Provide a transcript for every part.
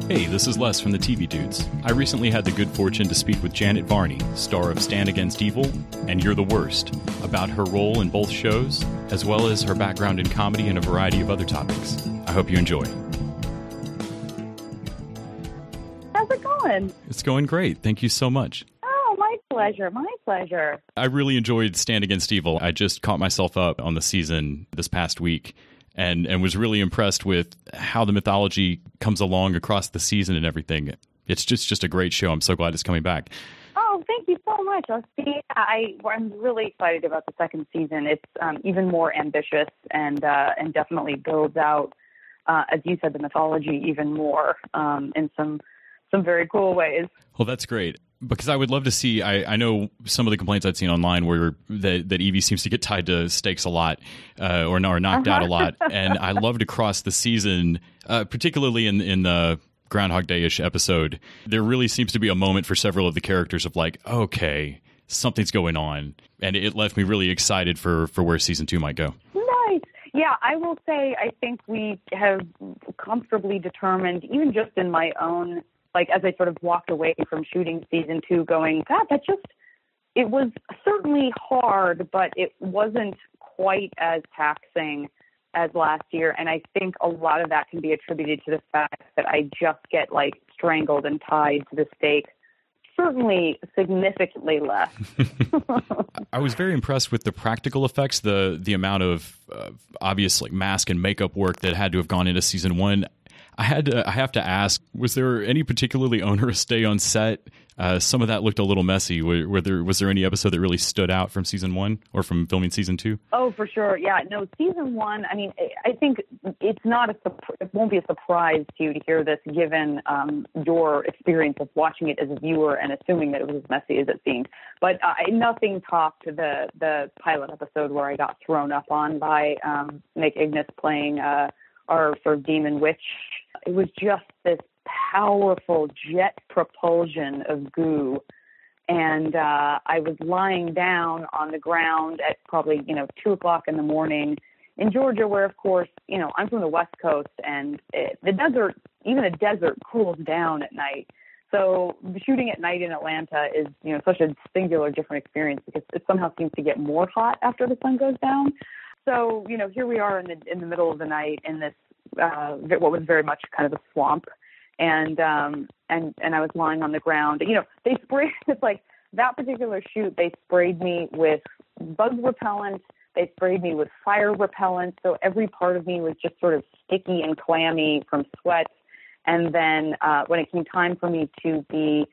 Hey, this is Les from the TV Dudes. I recently had the good fortune to speak with Janet Varney, star of Stand Against Evil and You're the Worst, about her role in both shows, as well as her background in comedy and a variety of other topics. I hope you enjoy. How's it going? It's going great. Thank you so much. Oh, my pleasure. My pleasure. I really enjoyed Stand Against Evil. I just caught myself up on the season this past week and was really impressed with how the mythology comes along across the season and everything. It's just a great show. I'm so glad it's coming back. Oh, thank you so much. I'm really excited about the second season. It's even more ambitious and definitely builds out, as you said, the mythology even more in some very cool ways. Well, that's great. Because I would love to see, I know some of the complaints I'd seen online were that Evie seems to get tied to stakes a lot or knocked out a lot. And I loved across the season, particularly in the Groundhog Day-ish episode, there really seems to be a moment for several of the characters of like, okay, something's going on. And it left me really excited for where season 2 might go. Nice. Yeah, I will say I think we have comfortably determined, even just in my own, like as I sort of walked away from shooting season 2 going, God, it was certainly hard, but it wasn't quite as taxing as last year. And I think a lot of that can be attributed to the fact that I just get like strangled and tied to the stake. Certainly significantly less. I was very impressed with the practical effects, the amount of obvious like mask and makeup work that had to have gone into season 1. I have to ask, was there any particularly onerous day on set? Some of that looked a little messy. Was there any episode that really stood out from season 1 or from filming season 2? Oh, for sure. Yeah. No, season 1, I mean, I think it won't be a surprise to you to hear this given your experience of watching it as a viewer and assuming that it was as messy as it seemed. But nothing topped the pilot episode where I got thrown up on by Nick Ignis playing our sort of demon witch. It was just this powerful jet propulsion of goo. And I was lying down on the ground at probably, 2 o'clock in the morning in Georgia, where, of course, I'm from the West Coast, and the desert cools down at night. So shooting at night in Atlanta is, such a singular different experience because it somehow seems to get more hot after the sun goes down. So, here we are in the middle of the night in this, what was very much kind of a swamp. And I was lying on the ground. They sprayed, it's like that particular shoot, they sprayed me with bug repellent. They sprayed me with fire repellent. So every part of me was just sort of sticky and clammy from sweat. And then when it came time for me to be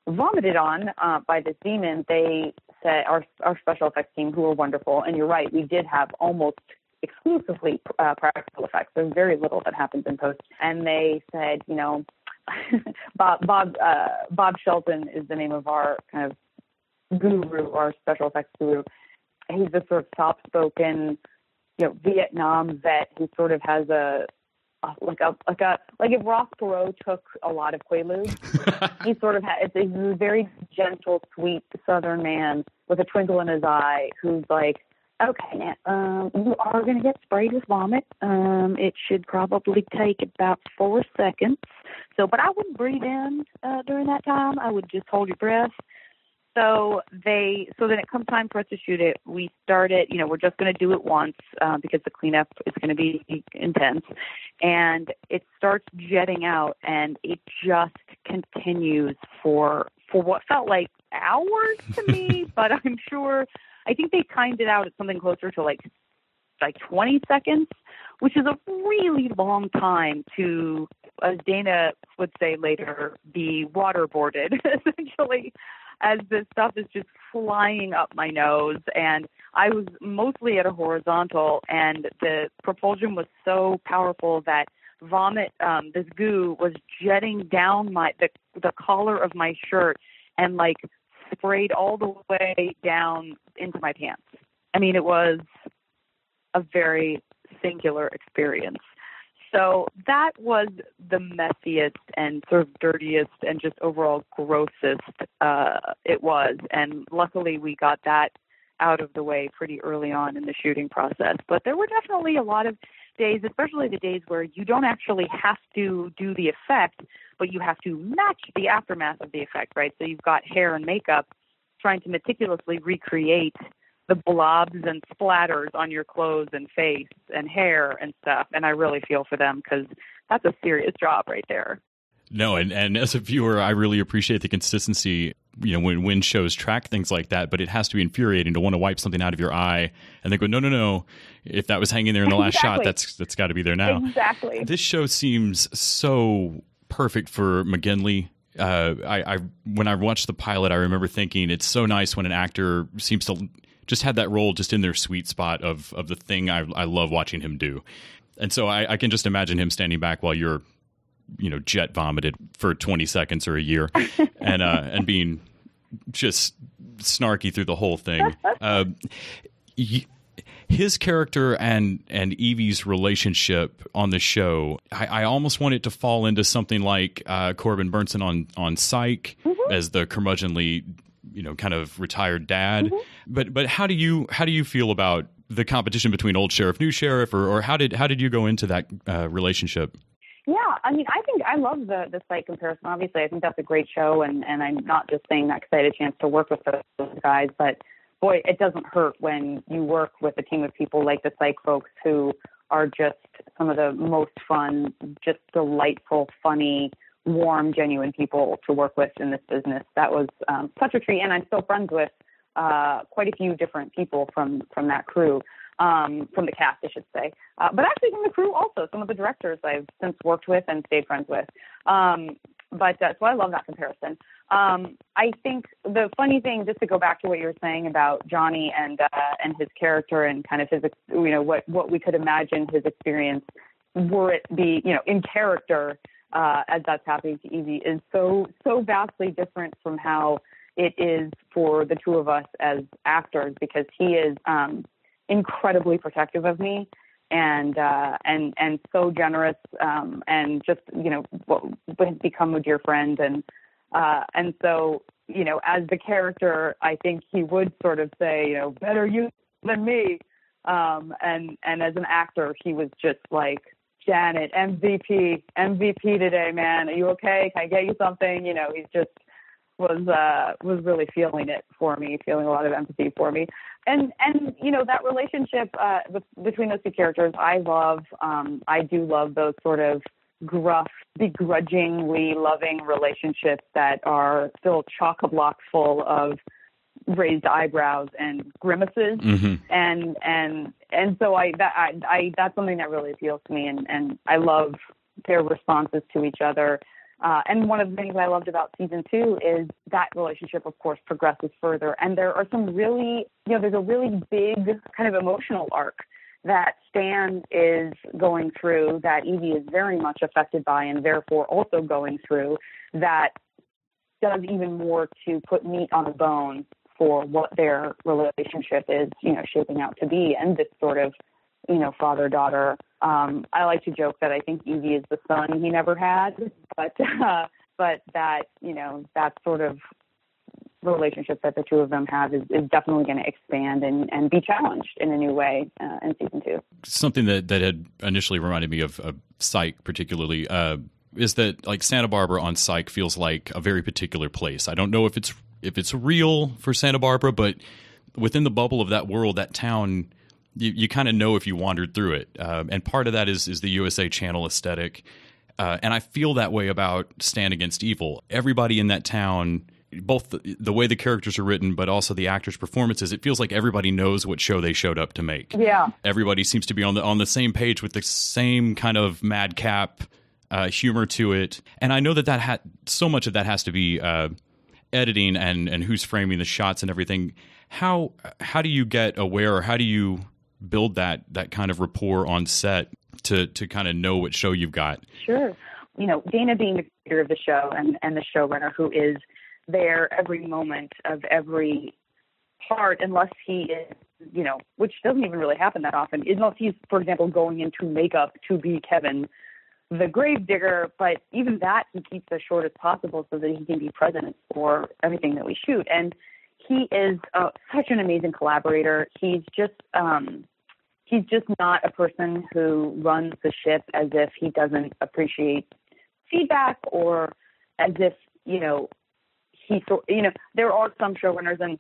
vomited on by this demon, they said, our special effects team, who were wonderful, and you're right, we did have almost exclusively practical effects. There's very little that happens in post. And they said, Bob Shelton is the name of our kind of guru, our special effects guru. He's this sort of soft-spoken, Vietnam vet who sort of has like if Ross Perot took a lot of Quaaludes, he sort of he's a very gentle, sweet Southern man with a twinkle in his eye who's like, okay, now, you are going to get sprayed with vomit. It should probably take about 4 seconds. But I wouldn't breathe in during that time. I would just hold your breath. So then it comes time for us to shoot it. We started, we're just going to do it once because the cleanup is going to be intense. And it starts jetting out, and it just continues for what felt like hours to me, but I'm sure, I think they timed it out at something closer to like 20 seconds, which is a really long time to, as Dana would say later, be waterboarded, essentially, as this stuff is just flying up my nose. And I was mostly at a horizontal, and the propulsion was so powerful that vomit, this goo, was jetting down the collar of my shirt and like sprayed all the way down into my pants. I mean, it was a very singular experience. So that was the messiest and sort of dirtiest and just overall grossest it was. And luckily we got that out of the way pretty early on in the shooting process. But there were definitely a lot of days, especially the days where you don't actually have to do the effect, but you have to match the aftermath of the effect, right? So you've got hair and makeup trying to meticulously recreate the blobs and splatters on your clothes and face and hair and stuff. And I really feel for them because that's a serious job right there. No, and as a viewer, I really appreciate the consistency, when shows track things like that, but it has to be infuriating to want to wipe something out of your eye and then go, no, if that was hanging there in the last shot, that's got to be there now. Exactly. This show seems so perfect for McGinley. When I watched the pilot, I remember thinking it's so nice when an actor seems to just have that role just in their sweet spot of the thing I love watching him do. And so I can just imagine him standing back while you're jet vomited for 20 seconds or a year and being just snarky through the whole thing. His character and Evie's relationship on the show, I almost want it to fall into something like Corbin Burnson on Psych as the curmudgeonly, kind of retired dad. But how do you feel about the competition between old sheriff, new sheriff, or how did you go into that relationship? Yeah, I mean, I think I love the Psych comparison. Obviously, I think that's a great show, and I'm not just saying that because I had a chance to work with those guys, but boy, it doesn't hurt when you work with a team of people like the Psych folks who are just some of the most fun, just delightful, funny, warm, genuine people to work with in this business. That was such a treat, and I'm still friends with quite a few different people from that crew. From the cast, I should say, but actually from the crew also, some of the directors I've since worked with and stayed friends with. So I love that comparison. I think the funny thing, just to go back to what you were saying about Johnny and his character and kind of his, what we could imagine his experience were it be, in character as that's happening to Evie is so vastly different from how it is for the two of us as actors, because he is incredibly protective of me and so generous, and just, has become a dear friend. And so, as the character, I think he would sort of say, better you than me. And as an actor, he was just like, Janet, MVP today, man. Are you okay? Can I get you something? He's just was really feeling it for me, feeling a lot of empathy for me. And that relationship between those two characters, I love. I do love those sort of gruff, begrudgingly loving relationships that are still chock-a-block full of raised eyebrows and grimaces. And so that's something that really appeals to me, and I love their responses to each other. And one of the things I loved about season 2 is that relationship, of course, progresses further. And there are some really, there's a really big kind of emotional arc that Stan is going through, that Evie is very much affected by and therefore also going through, that does even more to put meat on the bone for what their relationship is, shaping out to be. And this sort of, father-daughter. I like to joke that I think Evie is the son he never had, but that, that sort of relationship that the two of them have is definitely going to expand and be challenged in a new way in season 2. Something that had initially reminded me of Psych particularly is that, like, Santa Barbara on Psych feels like a very particular place. I don't know if it's real for Santa Barbara, but within the bubble of that world, that town, you kind of know if you wandered through it. And part of that is the USA Channel aesthetic. And I feel that way about Stand Against Evil. Everybody in that town, both the way the characters are written, but also the actors' performances, it feels like everybody knows what show they showed up to make. Yeah. Everybody seems to be on the same page with the same kind of madcap humor to it. And I know that so much of that has to be editing and who's framing the shots and everything. How do you get aware, or how do you build that kind of rapport on set to kind of know what show you've got? Sure. Dana being the creator of the show and the showrunner who is there every moment of every part, unless he is, which doesn't even really happen that often, unless he's, for example, going into makeup to be Kevin, the gravedigger, but even that he keeps as short as possible so that he can be present for everything that we shoot. And he is such an amazing collaborator. He's just not a person who runs the ship as if he doesn't appreciate feedback, or as if, there are some showrunners, and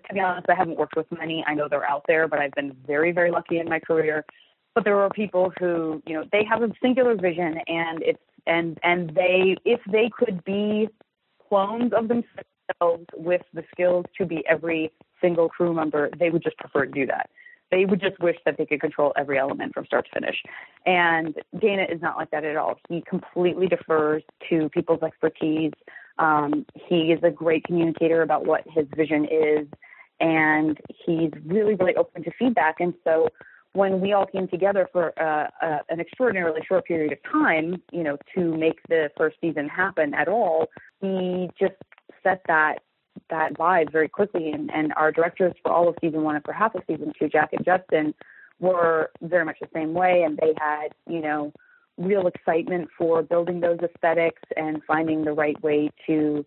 to be honest, I haven't worked with many. I know they're out there, but I've been very, very lucky in my career. But there are people who, they have a singular vision, and if they could be clones of themselves with the skills to be every single crew member, they would just prefer to do that. They would just wish that they could control every element from start to finish. And Dana is not like that at all. He completely defers to people's expertise. He is a great communicator about what his vision is, and he's really, really open to feedback. And so when we all came together for an extraordinarily short period of time, to make the first season happen at all, we just set that vibe very quickly. And our directors for all of season 1 and for half of season 2, Jack and Justin, were very much the same way. And they had, real excitement for building those aesthetics and finding the right way to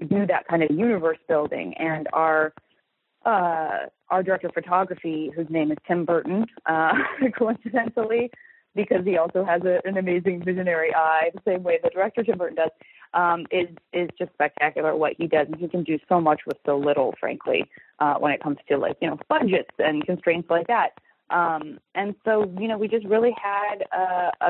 do that kind of universe building. And our director of photography, whose name is Tim Burton, coincidentally, because he also has an amazing visionary eye, the same way the director Tim Burton does, is just spectacular what he does. And he can do so much with so little, frankly, when it comes to budgets and constraints like that. And so, we just really had,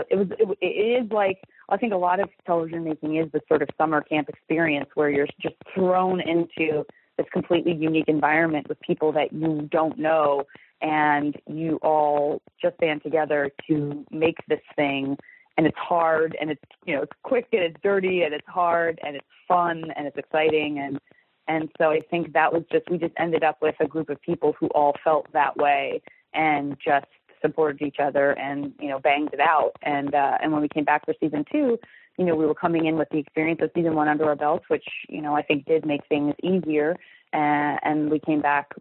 it is like, I think a lot of television making is this sort of summer camp experience where you're just thrown into this completely unique environment with people that you don't know, and you all just band together to make this thing. And it's hard, and it's, it's quick, and it's dirty, and it's hard, and it's fun, and it's exciting. And so I think that was we just ended up with a group of people who all felt that way and just supported each other and, banged it out. And when we came back for season 2, we were coming in with the experience of season 1 under our belts, which, I think did make things easier. And we came back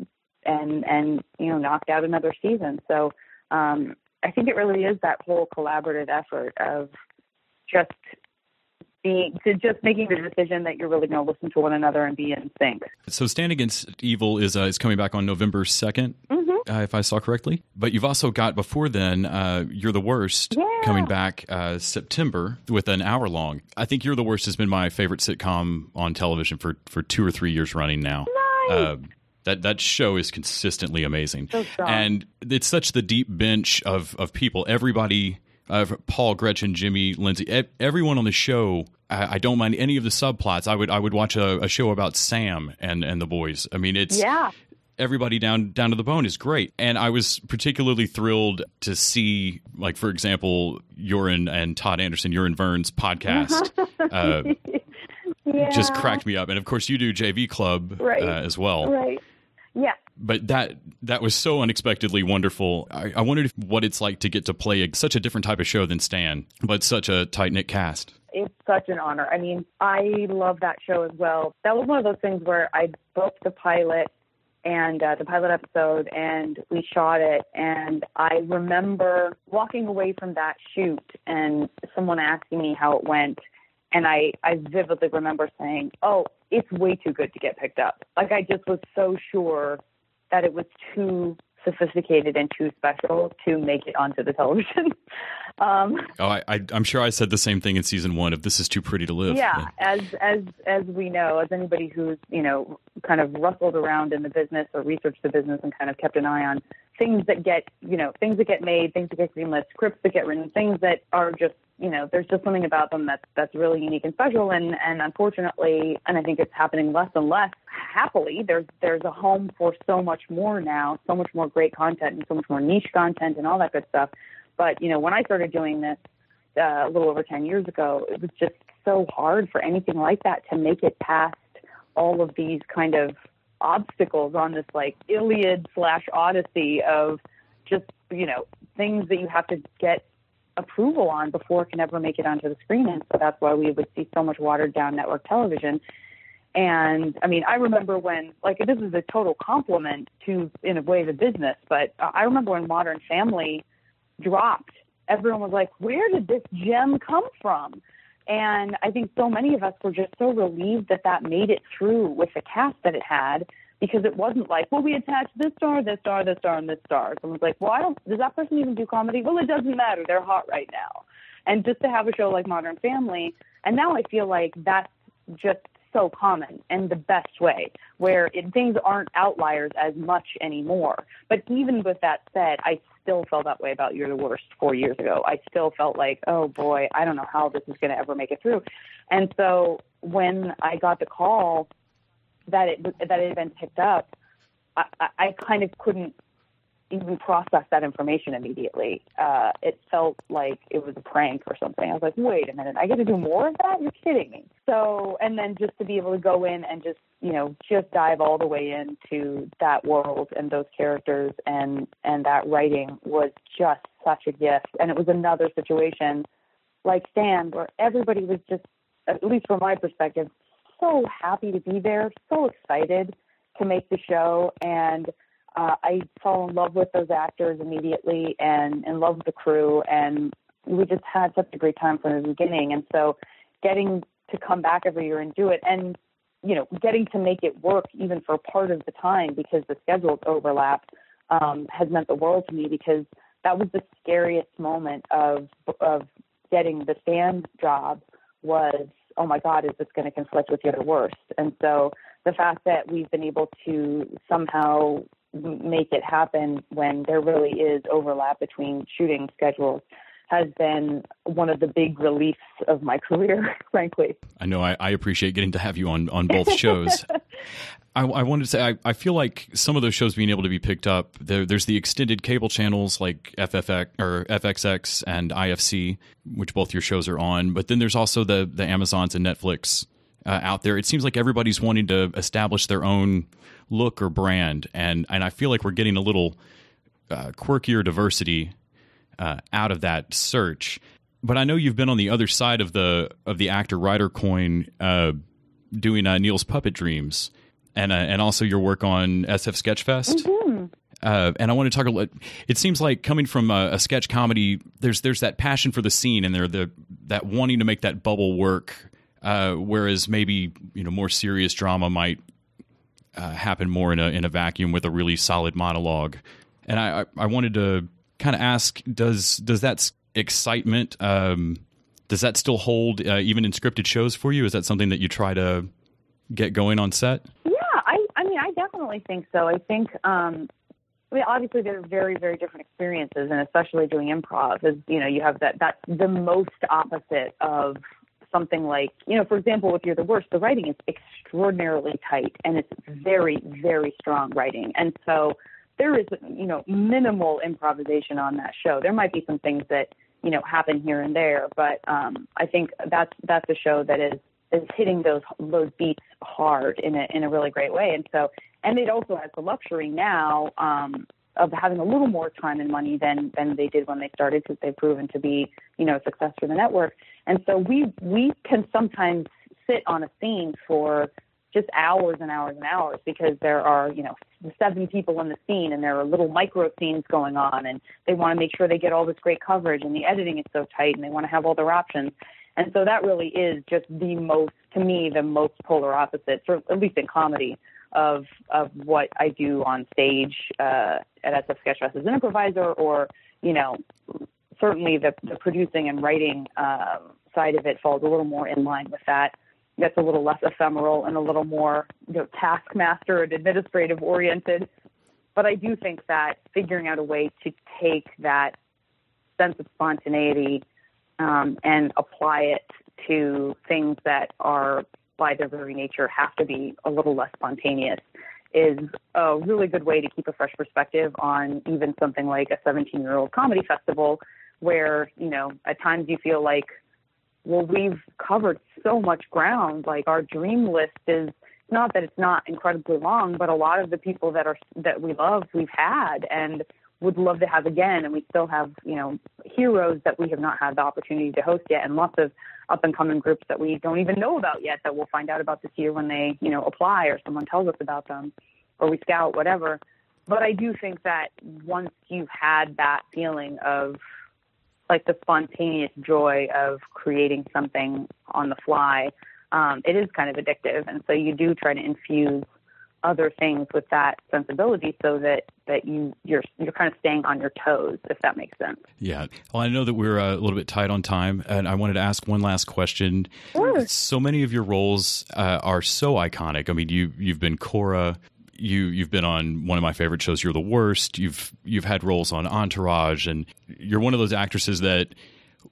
and knocked out another season. So I think it really is that whole collaborative effort of just making the decision that you're really going to listen to one another and be in sync. So Stand Against Evil is coming back on November 2nd, if I saw correctly. But you've also got, before then, You're the Worst coming back September with an hour long. I think You're the Worst has been my favorite sitcom on television for 2 or 3 years running now. Nice. That show is consistently amazing. So strong. And it's such the deep bench of people. Everybody, Paul, Gretchen, Jimmy, Lindsay, everyone on the show. I don't mind any of the subplots. I would watch a show about Sam and the boys. I mean, it's everybody down to the bone is great. And I was particularly thrilled to see, like, for example, and Todd Anderson, Yoren Vern's podcast. Just cracked me up. And of course you do JV Club as well. Right. Yeah. But that was so unexpectedly wonderful. I wondered what it's like to get to play such a different type of show than Stan, but such a tight-knit cast. It's such an honor. I mean, I love that show as well. That was one of those things where I booked the pilot and the pilot episode, and we shot it. And I remember walking away from that shoot and someone asking me how it went. And I vividly remember saying, oh, it's way too good to get picked up. Like, I just was so sure that it was too sophisticated and too special to make it onto the television. I'm sure I said the same thing in season 1 of This Is Too Pretty to Live. Yeah, as we know, as anybody who's, kind of rustled around in the business or researched the business and kind of kept an eye on things that get made, things that get greenlit, scripts that get written, things that are just, there's just something about them that's really unique and special. And unfortunately, and I think it's happening less and less, happily, there's a home for so much more now, so much more great content and so much more niche content and all that good stuff. But, when I started doing this a little over 10 years ago, it was just so hard for anything like that to make it past all of these kind of obstacles on this like Iliad/Odyssey of just, things that you have to get approval on before it can ever make it onto the screen. And so that's why we would see so much watered down network television. And I mean, I remember when, like, this is a total compliment to, in a way, the business, but I remember when Modern Family dropped, everyone was like, where did this gem come from? And I think so many of us were just so relieved that made it through with the cast that it had, because it wasn't like, well, we attached this star, this star, this star, and this star. Someone's like, well, does that person even do comedy? Well, it doesn't matter. They're hot right now. And just to have a show like Modern Family, and now I feel like that's just so common in the best way, where things aren't outliers as much anymore. But even with that said, I still felt that way about You're the Worst 4 years ago. I still felt like, oh boy, I don't know how this is going to ever make it through. And so when I got the call that it had been picked up, I kind of couldn't even process that information immediately. It felt like it was a prank or something. I was like, wait a minute, I get to do more of that? You're kidding me. So, and then just to be able to go in and just dive all the way into that world and those characters and that writing was just such a gift. And it was another situation like Stan, where everybody was just, at least from my perspective, so happy to be there, so excited to make the show. And I fell in love with those actors immediately and in love with the crew. And we just had such a great time from the beginning. And so getting to come back every year and do it, and, getting to make it work even for part of the time because the schedules overlapped, has meant the world to me, because that was the scariest moment of getting the Stan job was, oh my God, is this going to conflict with You're the Worst? And so the fact that we've been able to somehow make it happen when there really is overlap between shooting schedules has been one of the big reliefs of my career, frankly. I know I appreciate getting to have you on both shows. I wanted to say, I feel like some of those shows being able to be picked up, there's the extended cable channels like FXX and IFC, which both your shows are on, but then there's also the Amazons and Netflix out there. It seems like everybody's wanting to establish their own look or brand, and I feel like we're getting a little quirkier diversity out of that search. But I know you've been on the other side of the actor-writer coin, doing Neil's Puppet Dreams, and also your work on SF Sketchfest. Mm-hmm. And I want to talk a little. It seems like coming from a sketch comedy, there's that passion for the scene, and that wanting to make that bubble work. Whereas maybe more serious drama might happen more in a vacuum with a really solid monologue. And I wanted to kind of ask, does that excitement, does that still hold even in scripted shows for you? Is that something that you try to get going on set? Yeah, I definitely think so. I think, obviously they're very, very different experiences, and especially doing improv is, you have that's the most opposite of something like, for example, with You're the Worst, the writing is extraordinarily tight and it's very, very strong writing. And so there is, minimal improvisation on that show. There might be some things that, happen here and there, but I think that's a show that is hitting those beats hard in a really great way. And so, and it also has the luxury now of having a little more time and money than they did when they started, because they've proven to be, a success for the network. And so we can sometimes sit on a scene for just hours and hours and hours, because there are, 7 people in the scene, and there are little micro scenes going on, and they want to make sure they get all this great coverage, and the editing is so tight, and they want to have all their options. And so that really is just the most polar opposite, at least in comedy, of what I do on stage at SF Sketchfest as an improviser, or, certainly the producing and writing side of it falls a little more in line with that. That's a little less ephemeral and a little more taskmaster and administrative oriented. But I do think that figuring out a way to take that sense of spontaneity and apply it to things that are, by their very nature, have to be a little less spontaneous is a really good way to keep a fresh perspective on even something like a 17-year-old comedy festival, where, at times you feel like, well, we've covered so much ground. Like, our dream list is not that it's not incredibly long, but a lot of the people that we love, we've had and would love to have again. And we still have, heroes that we have not had the opportunity to host yet, and lots of up and coming groups that we don't even know about yet that we'll find out about this year when they, apply, or someone tells us about them, or we scout, whatever. But I do think that once you've had that feeling of like the spontaneous joy of creating something on the fly, it is kind of addictive. And so you do try to infuse other things with that sensibility so that you're kind of staying on your toes, if that makes sense. Yeah. Well, I know that we're a little bit tight on time, and I wanted to ask one last question. Sure. So many of your roles are so iconic. I mean, you've been Cora. You've been on one of my favorite shows, You're the Worst. You've had roles on Entourage, and you're one of those actresses that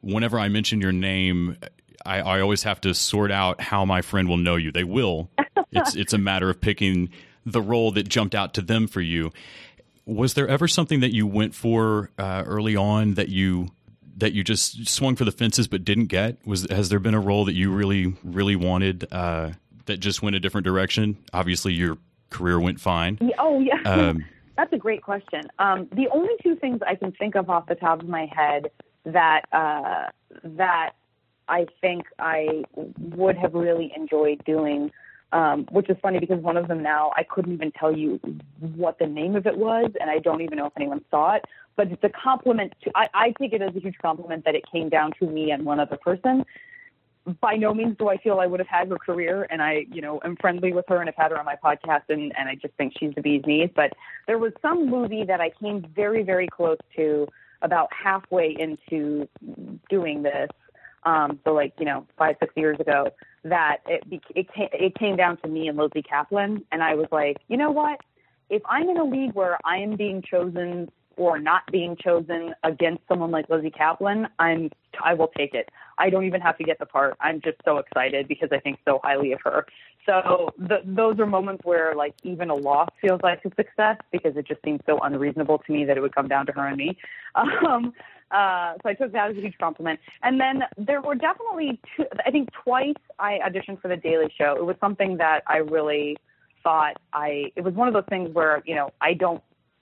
whenever I mention your name, I always have to sort out how my friend will know you. They will. It's a matter of picking the role that jumped out to them for you. Was there ever something that you went for early on that you just swung for the fences but didn't get? Has there been a role that you really, really wanted that just went a different direction? Obviously, your career went fine. Oh, yeah. That's a great question. The only two things I can think of off the top of my head that I think I would have really enjoyed doing, which is funny because one of them now, I couldn't even tell you what the name of it was, and I don't even know if anyone saw it, but it's a compliment to, I take it as a huge compliment that it came down to me and one other person. By no means do I feel I would have had her career, and I, am friendly with her and have had her on my podcast, and I just think she's the bee's knees. But there was some movie that I came very, very close to about halfway into doing this. So 5-6 years ago, that it came down to me and Lizzie Kaplan, and I was like, you know what? If I'm in a league where I am being chosen or not being chosen against someone like Lizzie Kaplan, I will take it. I don't even have to get the part. I'm just so excited because I think so highly of her. So those are moments where like even a loss feels like a success because it just seems so unreasonable to me that it would come down to her and me. So I took that as a huge compliment. And then there were definitely twice I auditioned for The Daily Show. It was something that I really thought it was one of those things where,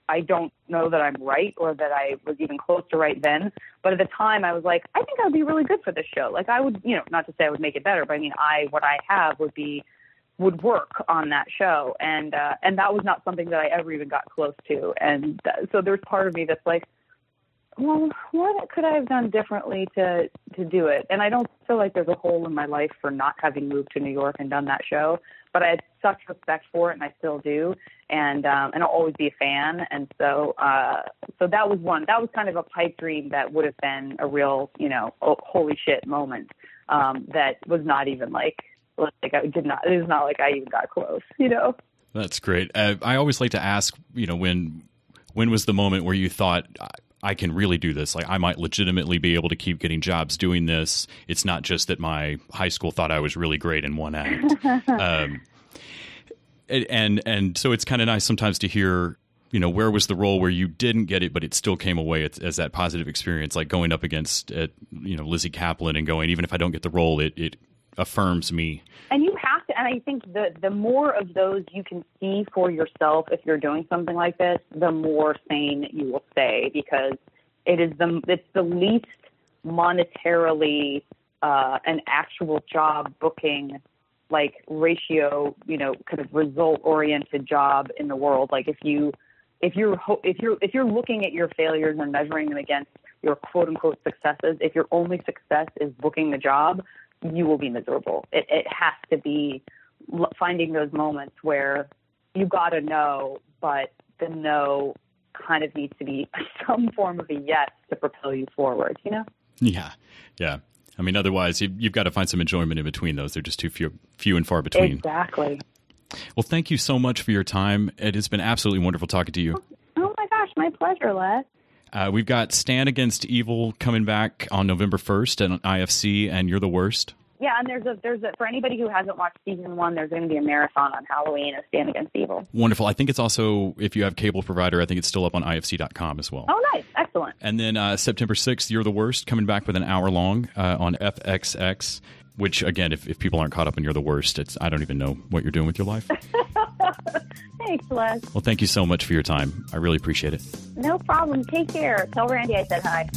I don't know that I'm right or that I was even close to right then. But at the time I was like, I think I would be really good for this show. Like I would, not to say I would make it better, but I mean, what I have would work on that show. And that was not something that I ever even got close to. And so there's part of me that's like, well, what could I have done differently to do it? And I don't feel like there's a hole in my life for not having moved to New York and done that show, but I had such respect for it, and I still do, and I'll always be a fan. And so that was one. That was kind of a pipe dream that would have been a real, oh, holy shit moment. That was not even like I did not. It was not like I even got close. That's great. I always like to ask, when was the moment where you thought, I can really do this? Like I might legitimately be able to keep getting jobs doing this. It's not just that my high school thought I was really great in one act. And so it's kind of nice sometimes to hear, where was the role where you didn't get it, but it still came away as that positive experience, like going up against, Lizzie Kaplan and going, even if I don't get the role, it affirms me. And you have to, and I think the more of those you can see for yourself if you're doing something like this, the more sane you will stay, because it's the least monetarily an actual job booking like ratio, kind of result oriented job in the world. Like if you're looking at your failures and measuring them against your quote unquote successes, if your only success is booking the job, you will be miserable. It has to be finding those moments where you got to know, but the no kind of needs to be some form of a yes to propel you forward, Yeah. I mean, otherwise you've got to find some enjoyment in between those. They're just too few and far between. Exactly. Well, thank you so much for your time. It has been absolutely wonderful talking to you. Oh my gosh, my pleasure, Les. We've got Stand Against Evil coming back on November 1st at IFC, and You're the Worst. Yeah, and there's a for anybody who hasn't watched season 1, there's going to be a marathon on Halloween of Stand Against Evil. Wonderful. I think it's also, if you have cable provider, I think it's still up on IFC.com as well. Oh, nice. Excellent. And then September 6th, You're the Worst, coming back with an hour long on FXX, which, again, if people aren't caught up in You're the Worst, I don't even know what you're doing with your life. Thanks, Les. Well, thank you so much for your time. I really appreciate it. No problem. Take care. Tell Randy I said hi.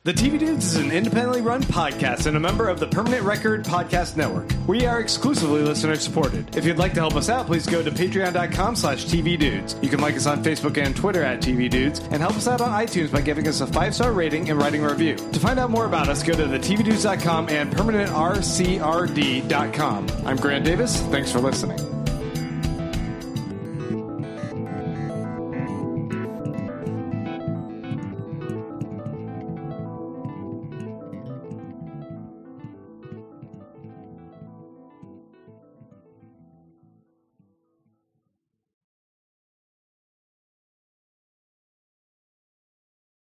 The TV Dudes is an independently run podcast and a member of the Permanent Record Podcast Network. We are exclusively listener supported. If you'd like to help us out, please go to patreon.com/TVDudes. You can like us on Facebook and Twitter at TV Dudes, and help us out on iTunes by giving us a 5-star rating and writing a review. To find out more about us, go to thetvdudes.com and permanentrcrd.com. I'm Grant Davis. Thanks for listening.